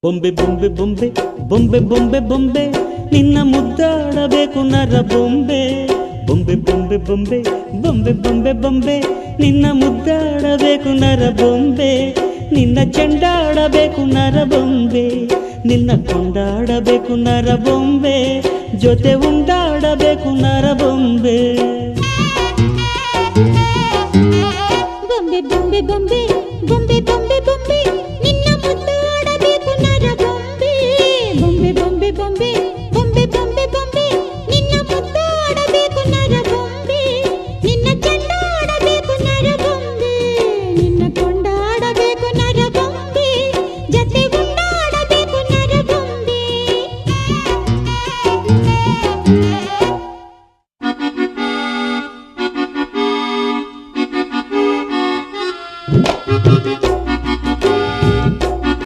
ಬೊಂಬೆ ಬೊಂಬೆ ಬೊಂಬೆ ಬೊಂಬೆ ಬೊಂಬೆ ಬೊಂಬೆ ನಿನ್ನ ಮುದ್ದಾಡಬೇಕು ನರ ಬೊಂಬೆ ಬೊಂಬೆ ಬೊಂಬೆ ಬೊಂಬೆ ಬೊಂಬೆ ಬೊಂಬೆ ಬೊಂಬೆ ನಿನ್ನ ಮುದ್ದಾಡಬೇಕು ನರ ಬೊಂಬೆ ನಿನ್ನ ಚೆಂಡಾಡಬೇಕು ನರ ಬೊಂಬೆ ನಿನ್ನ ಕೊಂಡಾಡಬೇಕು ನರ ಬೊಂಬೆ ಜೊತೆ ಉಂಡಾಡಬೇಕು ನರ ಬೊಂಬೆ ಬೊಂಬೆ ಬೊಂಬೆ ಬೊಂಬೆ ಬೊಂಬೆ ಬೊಂಬೆ ಬೊಂಬೆ